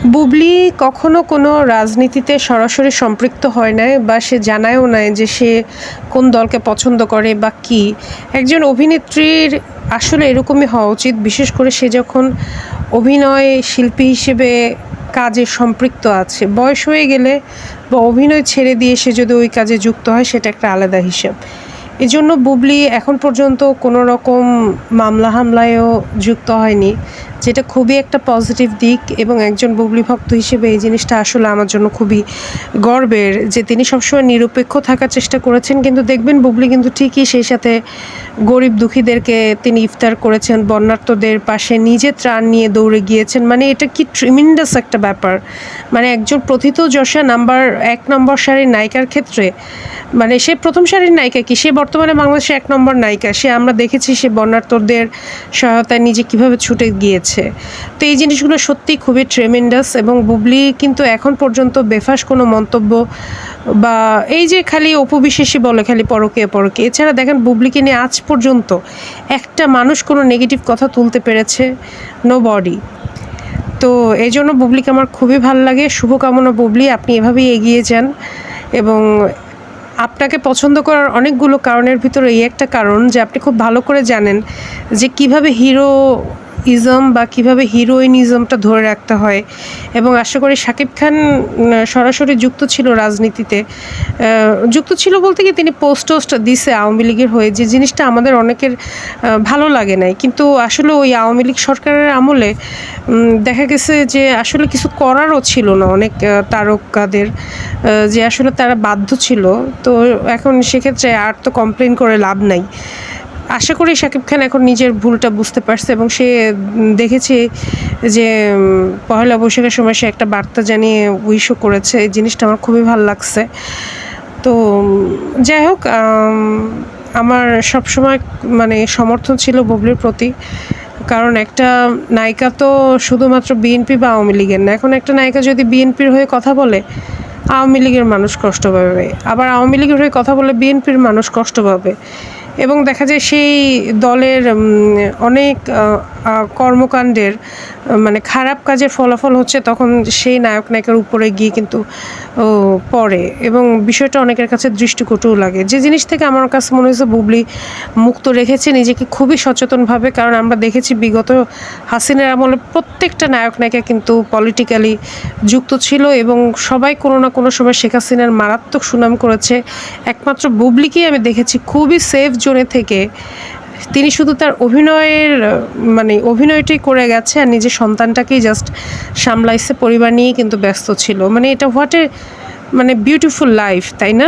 বুবলি কখনো কোনো রাজনীতিতে সরাসরি সম্পৃক্ত হয় নাই বা সে জানায়ও নাই যে সে কোন দলকে পছন্দ করে বা কী। একজন অভিনেত্রীর আসলে এরকমই হওয়া উচিত, বিশেষ করে সে যখন অভিনয় শিল্পী হিসেবে কাজে সম্পৃক্ত আছে। বয়স হয়ে গেলে বা অভিনয় ছেড়ে দিয়ে সে যদি ওই কাজে যুক্ত হয় সেটা একটা আলাদা হিসাব। এজন্য বুবলি এখন পর্যন্ত কোনো রকম মামলা হামলায়ও যুক্ত হয়নি, যেটা খুবই একটা পজিটিভ দিক। এবং একজন বুবলি ভক্ত হিসেবে এই জিনিসটা আসলে আমার জন্য খুবই গর্বের যে তিনি সবসময় নিরপেক্ষ থাকার চেষ্টা করেছেন। কিন্তু দেখবেন বুবলি কিন্তু ঠিকই সেই সাথে গরিব দুঃখীদেরকে তিনি ইফতার করেছেন, বন্যার্তদের পাশে নিজে ত্রাণ নিয়ে দৌড়ে গিয়েছেন। মানে এটা কি ট্রিমেন্ডাস একটা ব্যাপার। মানে একজন প্রথিতযশা এক নম্বর সারির নায়িকার ক্ষেত্রে, মানে সে প্রথম সারির নায়িকা কি, সে বর্তমানে বাংলাদেশে 1 নম্বর নায়িকা। সে আমরা দেখেছি সে বন্যার্তদের সহায়তায় নিজে কিভাবে ছুটে গিয়েছে। তো এই জিনিসগুলো সত্যিই খুবই ট্রেমেন্ডাস। এবং বুবলি কিন্তু এখন পর্যন্ত বেফাঁস কোনো মন্তব্য বা এই যে খালি অপবিশ্বাসী বলে খালি পরকীয়া পরকীয়া, এছাড়া দেখেন বুবলিকে নিয়ে আজ পর্যন্ত একটা মানুষ কোনো নেগেটিভ কথা তুলতে পেরেছে? Nobody. তো এই জন্য বুবলিকে আমার খুবই ভালো লাগে। শুভকামনা বুবলি, আপনি এভাবেই এগিয়ে যান। এবং আপনাকে পছন্দ করার অনেকগুলো কারণের ভিতরে এই একটা কারণ যে আপনি খুব ভালো করে জানেন যে কিভাবে হিরোইজম বা কিভাবে হিরোইনিজমটা ধরে রাখতে হয়। এবং আশা করি শাকিব খান সরাসরি যুক্ত ছিল রাজনীতিতে। যুক্ত ছিল বলতে কি তিনি পোস্ট দিছে আওয়ামী লীগের হয়ে, যে জিনিসটা আমাদের অনেকের ভালো লাগে নাই। কিন্তু আসলে ওই আওয়ামী লীগ সরকারের আমলে দেখা গেছে যে আসলে কিছু করারও ছিল না অনেক তারকাদের, যে আসলে তারা বাধ্য ছিল। তো এখন সেক্ষেত্রে আর তো কমপ্লেন করে লাভ নাই। আশা করি শাকিব খান এখন নিজের ভুলটা বুঝতে পারছে এবং সে দেখেছি যে পহেলা বৈশাখের সময় সে একটা বার্তা জানিয়ে উইশও করেছে। এই জিনিসটা আমার খুবই ভালো লাগছে। তো যাই হোক, আমার সবসময় মানে সমর্থন ছিল বুবলির প্রতি। কারণ একটা নায়িকা তো শুধুমাত্র বিএনপি বা আওয়ামী লীগের না। এখন একটা নায়িকা যদি বিএনপির হয়ে কথা বলে, আওয়ামী লীগের মানুষ কষ্ট পাবে। আবার আওয়ামী লীগের হয়ে কথা বলে বিএনপির মানুষ কষ্ট পাবে। এবং দেখা যায় সেই দলের অনেক কর্মকাণ্ডের মানে খারাপ কাজের ফলাফল হচ্ছে তখন সেই নায়ক নায়িকার উপরে গিয়ে কিন্তু পড়ে। এবং বিষয়টা অনেকের কাছে দৃষ্টিকটুও লাগে। যে জিনিস থেকে আমার কাছে মনে হয়েছে বুবলি মুক্ত রেখেছে নিজেকে খুবই সচেতনভাবে। কারণ আমরা দেখেছি বিগত হাসিনার আমলে প্রত্যেকটা নায়ক নায়িকা কিন্তু পলিটিক্যালি যুক্ত ছিল এবং সবাই কোনো না কোনো সময় শেখ হাসিনার মারাত্মক সুনাম করেছে। একমাত্র বুবলিকেই আমি দেখেছি খুবই সেফ জোনে থেকে তিনি শুধু তার অভিনয়টাই করে গেছে আর নিজের সন্তানটাকেই জাস্ট সামলাইছে, পরিবার নিয়েই কিন্তু ব্যস্ত ছিল। মানে এটা হোয়াট এ বিউটিফুল লাইফ, তাই না?